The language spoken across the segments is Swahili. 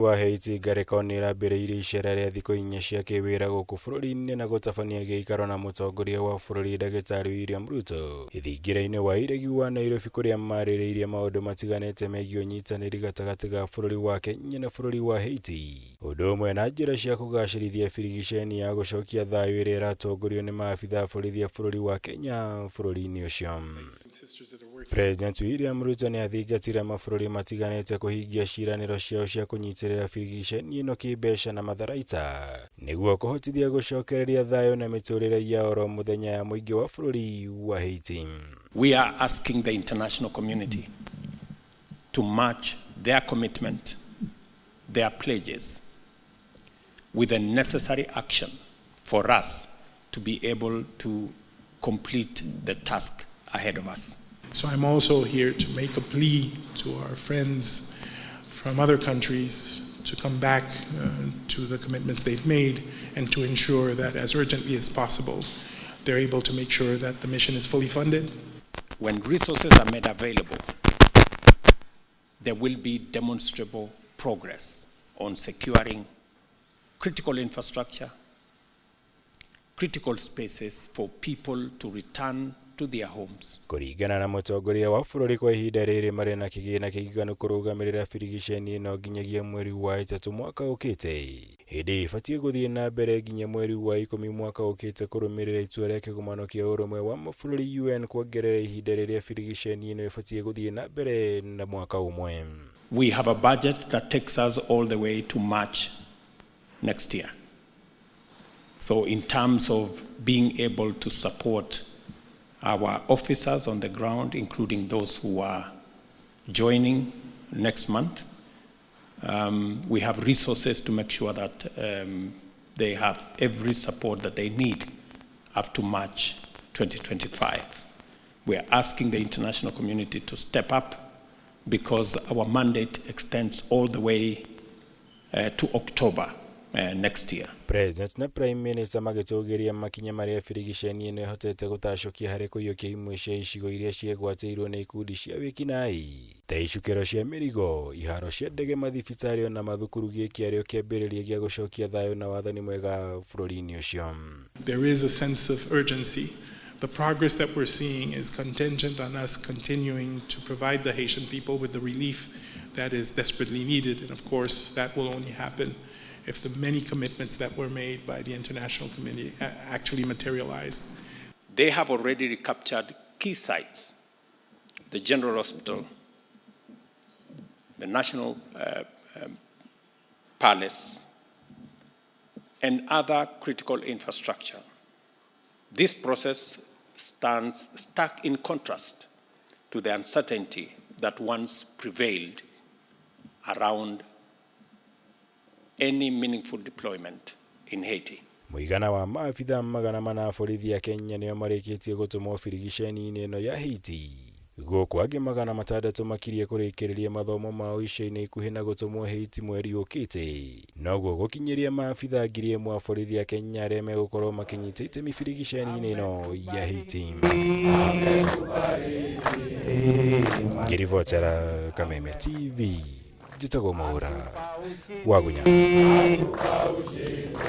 wa Haiti Garekoni irabereire icera ria thikũ inya cia kĩwĩra gũkũ bũrũri-inĩ na gũtabania gĩikaro na mũtongoria wa bũrũri Ndagĩtarĩ William Ruto ithingira-inĩ wa iregi wa Nairobi kũrĩa marĩrĩirie maũndũ matiganĩte megiĩ ũnyitanĩri gatagatĩ ga bũrũri wa Kenya na bũrũri wa Haiti, ũndũ ũmwe na njĩra cia kũgacĩrithia birigiceni ya gũcokia thayũ ĩrĩa ĩratongorio nĩ maabitha borithi a bũrũri wa Kenya bũrũri-inĩ ũcio. President William Ruto nĩ athingatire mabũrũri matiganĩte kũhingia ciĩranĩro ciao cia kũnyitĩrĩra birigiceni ĩno kĩmbeca na matharaita nĩguo kũhotithia gũcokereria thayũ na mĩtũrĩre ya oro mũthenya ya mũingĩ wa bũrũri wa Haiti. We are asking the international community to match their commitment, their pledges, with the necessary action for us to be able to complete the task ahead of us. So I'm also here to make a plea to our friends from other countries to come back to the commitments they've made and to ensure that as urgently as possible they're able to make sure that the mission is fully funded. When resources are made available, there will be demonstrable progress on securing critical infrastructure, critical spaces for people to return to their homes. Kũringana na mũtongoria wa bũrũri kwa ihinda rĩrĩ marĩ na kĩgĩna kĩiganu kũrũgamĩrĩra birigiceni ĩno nginyagia mweri wa ĩtatũ mwaka ũkĩte. Hĩndĩ ĩbatiĩ gũthiĩ na mbere nginya mweri wa 10 mwaka ũkĩte kũrũmĩrĩra itua rĩa kĩgomano kĩa ũrũmwe wa mabũrũri UN kuongerera ihinda rĩrĩa birigiceni ĩno ĩbatiĩ gũthiĩ na mbere na mwaka ũmwe. We have a budget that takes us all the way to March next year. So in terms of being able to support our officers on the ground, including those who are joining next month, we have resources to make sure that they have every support that they need up to March 2025. We are asking the international community to step up because our mandate extends all the way to October next year. President na Prime Minister magĩtũgĩria makinya marĩa birigiceni ĩno ĩhotete gũtacokia harĩ kũiyũkia imwe cia icigo iria ciegwatĩirwo nĩ ikundi cia wĩkinaĩ ta icukĩro cia mĩrigo, iharo cia ndege, mathibitarĩ na mathukuru gĩkĩ arĩo kĩambĩrĩria gĩa gũcokia thayũ na wathani mwega bũrũri-inĩ ũcio. There is a sense of urgency. The progress that we're seeing is contingent on us continuing to provide the Haitian people with the relief that is desperately needed, and of course that will only happen if the many commitments that were made by the international community actually materialized. They have already recaptured key sites: the General Hospital, the National Palace, and other critical infrastructure. This process stands stark in contrast to the uncertainty that once prevailed around any meaningful deployment in Haiti. Mũigana wa maabitha magana mana borithi ya Kenya nĩo marĩkĩtie gũtũmwo birigiceni-inĩ ĩno ya Haiti. Gũkũ angĩ magana matandatũ makirie kũrĩkĩrĩria mathomo mao ica-inĩ ikuhĩ na gũtũmwo Haiti mweri ũkĩte. Noguo gũkinyĩria maabitha 1,000 a borithi ya Kenya arĩa megũkorwo makinyĩte itemi birigiceni-inĩ ĩno ya Haiti. Ngĩribotera Kameme TV. Jitagwo Mwaura wagunya.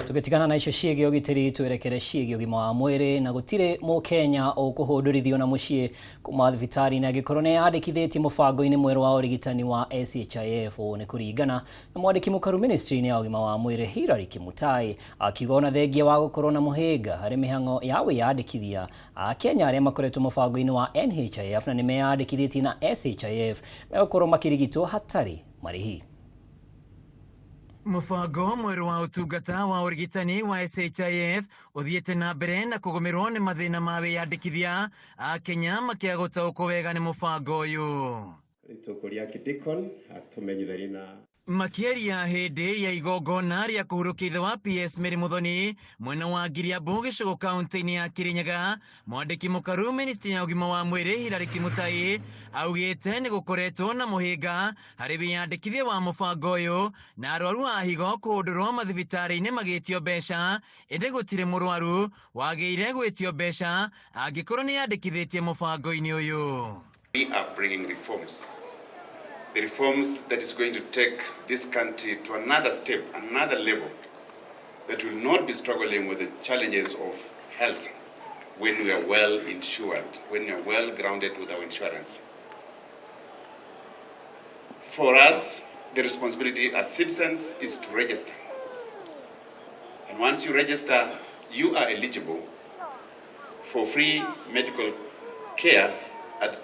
Tukitigana na icio ciĩgiĩ ũgitĩri twerekere ciĩgiĩ ũgima wa mwĩrĩ na gũtirĩ Mũkenya ũkũhũndũrithio na mũciĩ kuma thibitarĩ-inĩ angĩkorwo nĩ yandĩkithĩtie mũbango-inĩ mwerũ wa ũrigitani wa SHIF. Nĩ kũringana na mwandĩki mũkaru ministry-inĩ ya ũgima wa mwĩrĩ Hilary Kimutai, akiuga ona thengia wa gũkorwo na mũhĩnga harĩ mĩhang'o ya wĩyandĩkithia, Akenya arĩa makoretwo mũbango-inĩ wa NHIF na nĩ meyandĩkithĩtie na SHIF megũkorwo makĩrigitwo hatarĩ marĩhi. Mũbango mwerũ wa ũtungata wa ũrigitani wa SHIF ũthiĩte na mbere na kũgũmĩrwo nĩ mathĩna ma wĩyandĩkithia, Akenya makĩaga gũtaũkwo wega nĩ mũbango ũyũ. Makĩaria hĩndĩ ya igongona rĩa kũhurũkia ithe wa PS Mary Muthoni mwena wa Giriambu gĩcigo kaunti-inĩ ya Kirinyaga, mwandĩki mũkaru ministry ya ũgima wa mwĩrĩ Hilary Kimutai augĩte nĩ gũkoretwo na mũhĩnga harĩ wĩyandĩkithia wa mũbango ũyũ na arwaru a higo kũhũndũrwo mathibitarĩ-inĩ magĩtio mbeca, ĩndĩ gũtirĩ mũrwaru wagĩire gwĩtio mbeca angĩkorwo nĩ yandĩkithĩtie mũbango-inĩ ũyũ. We are bringing reforms the reforms that is going to take this country to another step, another level, that will not be struggling with the challenges of health when we are well insured, when we are well grounded with our insurance. For us, the responsibility as citizens is to register. And once you register, you are eligible for free medical care at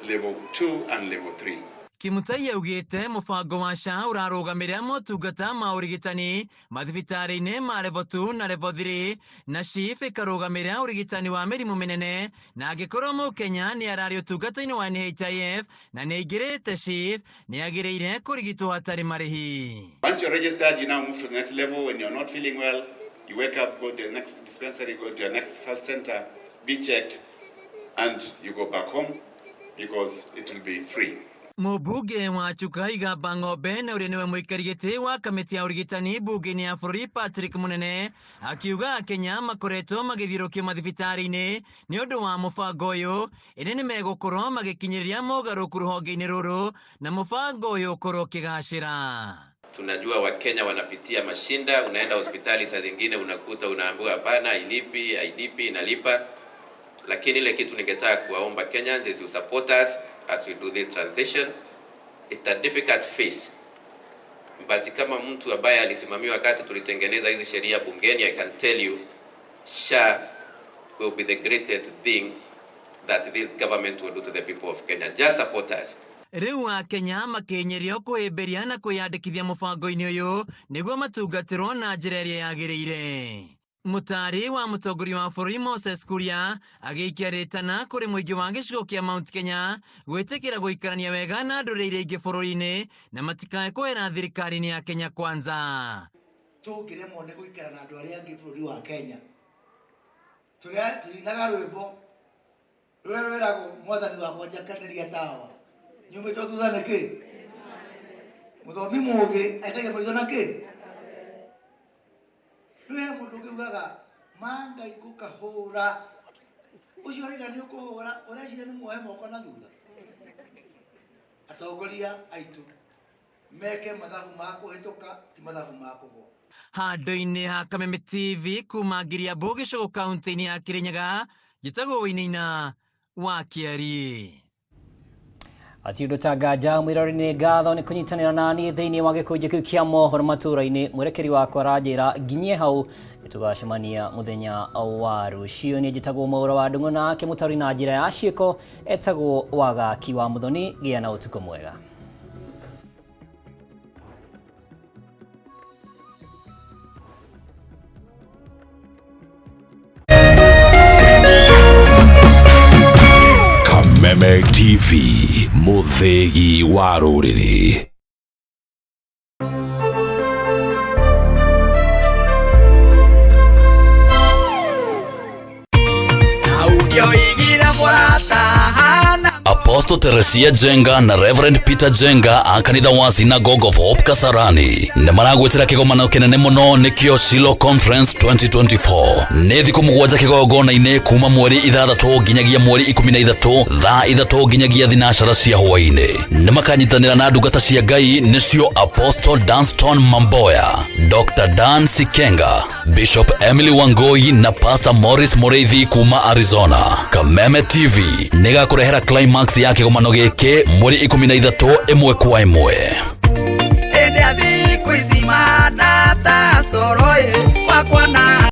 level 2 and level 3. Kimutai augite mufango wa SHA urarugamira motungata ma urigitani mathibitari-ini ma level 2 na level 3 na SHIF ikarugamira urigitani wa mirimu minene na angikorwo mukenya ni arari utungata-ini wa NHIF na niingirite SHIF ni agiriire kurigitwo hatari marihi. Once you're registered, you now move to the next level. When you're not feeling well, you wake up, go to the next dispensary, go to your next health center, be checked, and you go back home because it will be free. Mubuge wa Chukaiga Bangobe na urinewe muikarigite wa kamiti ya urigitani bunge-ini ya bũrũri Patrick Munene akiuga Kenya makoretwo magithiũrũkia mathibitari-ini ni ũndũ wa mũbango ũyũ ĩrĩ nĩ megũkorwo magĩkinyĩrĩria mogarũrũku rũhonge-inĩ rũrũ na mũbango ũyũ ũkorwo ũkĩgacĩra. Tunajua Wakenya wanapitia mashinda, unaenda hospitali saa zingine unakuta unaambiwa hapana, hailipi, haidipi, inalipa. Lakini ile kitu ningetaka kuwaomba Kenyans is to support us as we do this transition. It's a difficult phase. But kama mtu ambaye alisimamia wakati tulitengeneza hizi sheria bungeni, I can tell you, SHA will be the greatest thing that this government will do to the people of Kenya. Just support us. Riu wa Kenya makenyerio kuhĩmbĩria na kwĩyandĩkithia mũbango-inĩ ũyũ nĩguo matungatĩrwo na njĩra ĩrĩa yagĩrĩire. Mũtari wa mũtongoria wa bũrũri Moses Kuria agĩikia rĩtana kũrĩ mũingĩ wa gĩcigo kĩa Mount Kenya gwĩtĩkĩra gũikarania wega na ndũrĩrĩ iria ingĩ bũrũri-inĩ na matikae kwĩra thirikari-inĩ ya Kenya Kwanza. Tũngĩremwo nĩ gũikara na andũ arĩa angĩ bũrũri wa Kenya, tũinaga rwĩmbo rũrĩa rwĩragwo mwathani wakwa njakanĩria tawa nyumĩtwo thutha nĩkĩ, mũthomi mũũgĩ aikagia maitho na kĩ. Rĩu mũndũ ũngĩugaga mangai gũkahũra ũcio rĩga nĩ ũkũhũra ũreciria nĩ muohe moko na thutha. Atongoria aitũ meke mathabu ma kũhĩtũka ti mathabu ma kũgwa. Handũ-inĩ ha Kameme TV kuma Ngiriambu gĩcigo kaunti-inĩ ya Kirinyaga njĩtagwo Wĩinaina wa Kĩari. Atiũndũtangaja mwĩrori-inĩ ngatho nĩ kũnyitanĩra naniĩ thĩinĩ wa gĩkũnjĩ kĩu kĩa mohoro matũra-inĩ. Mwerekeri wakwa aranjĩra nginyie hau nĩtũgacemania mũthenya wa rũciũ. Niĩ njĩtagwo Mwaũra wa Ndung'u nake mũtaũri na njĩra ya ciĩko etagwo Wagaki wa Muthoni. Gĩa na ũtukũ mwega. Kameme TV, Muthegi wa Rũrĩrĩ. Apostle Teresia Jenga na Reverend Peter Jenga a kanitha wa Synagogue of Hope Kasarani nĩ maragwetera kĩgomano kĩnene mũno nĩkĩo Shiloh Conference 2024. Nĩ thikũ mũgwanja kĩgongona-inĩ kuma mweri 6 nginyagia mweri 13 thaa 3 nginyagia thinacara cia hwaĩ-inĩ. Nĩ makanyitanĩra na ndungata cia Ngai nĩcio Apostle Danston Mamboya, Dr. Dan Sikenga, Bishop Emily Wangoi na Pastor Morris Moreithi kuma Arizona. Kameme TV nĩ gakũrehera climax ya kĩgomano gĩkĩ mweri 13 ĩmwe kwa ĩmwe.